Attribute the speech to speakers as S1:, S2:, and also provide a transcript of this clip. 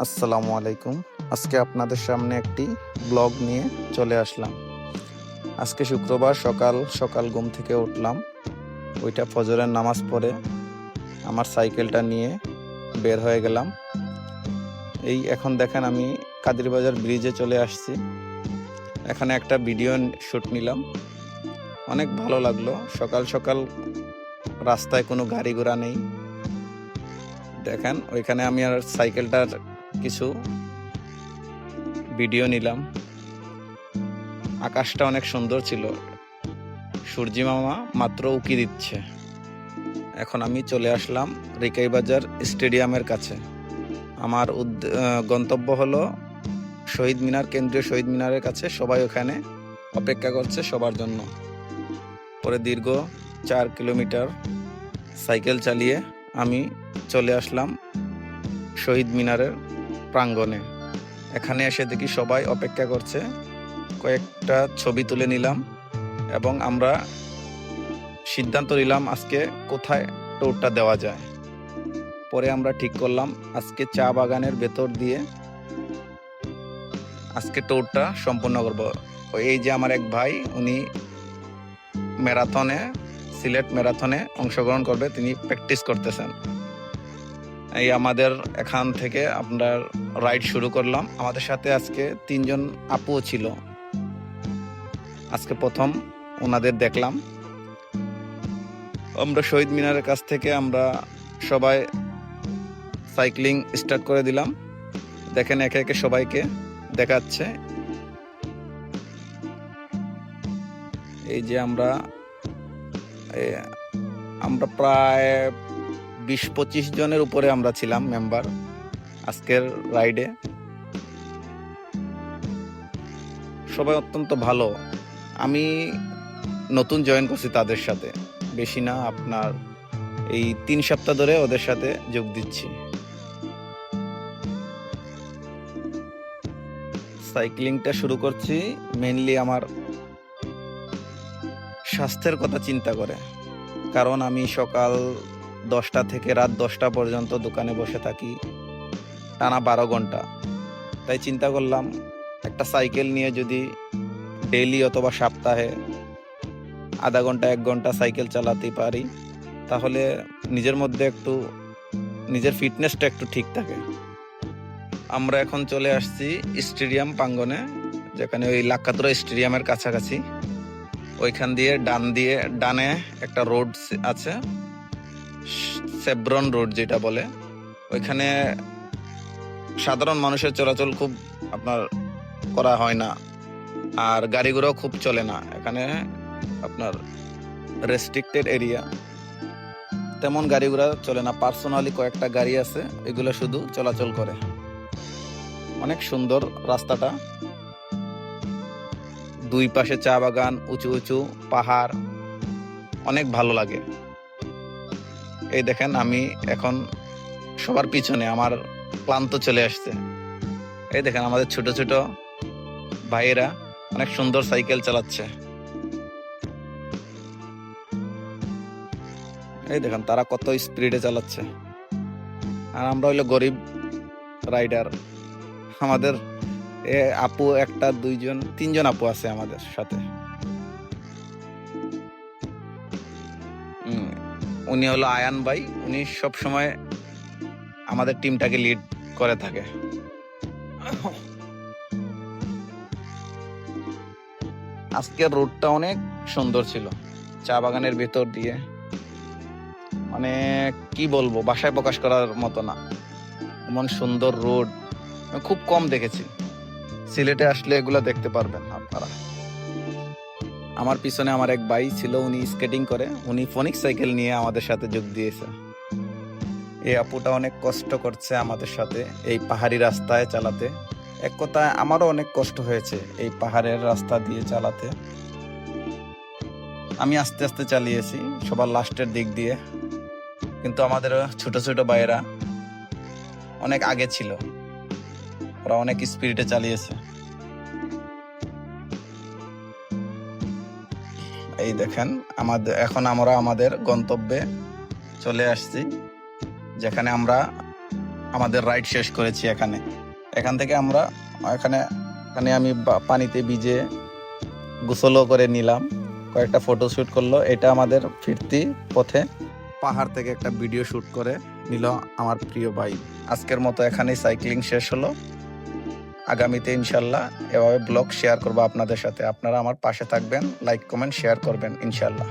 S1: আসসালামু আলাইকুম। আজকে আপনাদের সামনে একটি ব্লগ নিয়ে চলে আসলাম। আজকে শুক্রবার সকাল সকাল ঘুম থেকে উঠলাম। ওইটা ফজরের নামাজ পড়ে আমার সাইকেলটা নিয়ে বের হয়ে গেলাম। এই এখন দেখেন আমি কাদিরবাজার ব্রিজে চলে আসছি। এখানে একটা ভিডিও শ্যুট নিলাম। অনেক ভালো লাগলো। সকাল সকাল রাস্তায় কোনো গাড়ি ঘোড়া নেই। দেখেন ওইখানে আমি আর সাইকেলটার কিছু ভিডিও নিলাম। আকাশটা অনেক সুন্দর ছিল। সূর্যি মামা মাত্র উকি দিচ্ছে। এখন আমি চলে আসলাম রিকাইবাজার স্টেডিয়ামের কাছে। আমার গন্তব্য হলো শহীদ মিনার, কেন্দ্রীয় শহীদ মিনারের কাছে। সবাই ওখানে অপেক্ষা করছে সবার জন্য। পরে দীর্ঘ 4 কিলোমিটার সাইকেল চালিয়ে আমি চলে আসলাম শহীদ মিনারের প্রাঙ্গণে। এখানে এসে দেখি সবাই অপেক্ষা করছে। কয়েকটা ছবি তুলে নিলাম এবং আমরা সিদ্ধান্ত নিলাম আজকে কোথায় ট্যুরটা দেওয়া যায়। পরে আমরা ঠিক করলাম আজকে চা বাগানের ভেতর দিয়ে আজকে ট্যুরটা সম্পূর্ণ করব। এই যে আমার এক ভাই, উনি সিলেট ম্যারাথনে অংশগ্রহণ করবে, তিনি প্র্যাকটিস করতেছেন। এই আমাদের এখান থেকে আপনার রাইড শুরু করলাম। আমাদের সাথে আজকে 3 জন আপুও ছিল। আজকে প্রথম ওনাদের দেখলাম। আমরা শহীদ মিনারের কাছ থেকে আমরা সবাই সাইক্লিং স্টার্ট করে দিলাম। দেখেন একে একে সবাইকে দেখাচ্ছে। এই যে আমরা প্রায় 20-25 জনের উপরে আমরা ছিলাম মেম্বার আজকের রাইডে। সবাই অত্যন্ত ভালো। আমি নতুন জয়েন করছি তাদের সাথে, বেশি না, আপনার এই 3 সপ্তাহ ধরে ওদের সাথে যোগ দিচ্ছি। সাইক্লিংটা শুরু করছি মেইনলি আমার স্বাস্থ্যের কথা চিন্তা করে, কারণ আমি সকাল 10টা থেকে রাত 10টা পর্যন্ত দোকানে বসে থাকি টানা 12 ঘন্টা। তাই চিন্তা করলাম একটা সাইকেল নিয়ে যদি ডেইলি অথবা সপ্তাহে আধা ঘন্টা 1 ঘন্টা সাইকেল চালাতে পারি, তাহলে নিজের মধ্যে নিজের ফিটনেসটা একটু ঠিক থাকে। আমরা এখন চলে আসছি স্টেডিয়াম প্রাঙ্গণে, যেখানে ওই লাক্কাতুরা স্টেডিয়ামের কাছাকাছি। ওইখান দিয়ে ডানে একটা রোড আছে, সেব্রন রোড যেটা বলে। ওইখানে সাধারণ মানুষের চলাচল খুব আপনার করা হয় না, আর গাড়ি ঘোড়াও খুব চলে না। এখানে আপনার রেস্ট্রিক্টেড এরিয়া, তেমন গাড়ি ঘোড়া চলে না। পার্সোনালি কয়েকটা গাড়ি আছে, এগুলো শুধু চলাচল করে। অনেক সুন্দর রাস্তাটা, দুই পাশে চা বাগান, উঁচু উঁচু পাহাড়, অনেক ভালো লাগে। এই দেখেন আমি এখন সবার পিছনে, আমার ক্লান্ত চলে আসছে। এই দেখেন আমাদের ছোট ছোট ভাইয়েরা অনেক সুন্দর সাইকেল চালাচ্ছে। এই দেখেন তারা কত স্পিডে চালাচ্ছে। আর আমরা হইলো গরিব রাইডার। আমাদের আপু 1, 2, 3 জন আপু আছে আমাদের সাথে। উনি হলো আয়ান ভাই, উনি সব সময় আমাদের টিমটাকে লিড করে থাকে। আজকের রোডটা অনেক সুন্দর ছিল, চা বাগানের ভেতর দিয়ে। মানে কি বলবো, ভাষায় প্রকাশ করার মতো না, এমন সুন্দর রোড আমি খুব কম দেখেছি। সিলেটে আসলে এগুলা দেখতে পারবেন আপনারা। আমার পিছনে আমার এক ভাই ছিল, উনি স্কেটিং করে, উনি ফোনিক সাইকেল নিয়ে আমাদের সাথে যোগ দিয়েছে। এই আপুটা অনেক কষ্ট করছে আমাদের সাথে এই পাহাড়ি রাস্তায় চালাতে। এক কথায় আমারও অনেক কষ্ট হয়েছে এই পাহাড়ের রাস্তা দিয়ে চালাতে। আমি আস্তে আস্তে চালিয়েছি সবার লাস্টের দিক দিয়ে, কিন্তু আমাদের ছোট ছোট ভাইয়েরা অনেক আগে ছিল, ওরা অনেক স্পিডে চালিয়েছে। এই দেখেন এখন আমরা আমাদের গন্তব্যে চলে আসছি, যেখানে আমরা আমাদের রাইড শেষ করেছি এখান থেকে আমরা এখানে আমি পানিতে ভিজে গোসলও করে নিলাম, কয়েকটা ফটো শ্যুট করলো। এটা আমাদের ফিরতি পথে পাহাড় থেকে একটা ভিডিও শ্যুট করে নিল আমার প্রিয় ভাই। আজকের মতো এখানেই সাইক্লিং শেষ হলো। আগামীতে ইনশাল্লাহ এভাবে ব্লগ শেয়ার করবো আপনাদের সাথে। আপনারা আমার পাশে থাকবেন, লাইক কমেন্ট শেয়ার করবেন ইনশাল্লাহ।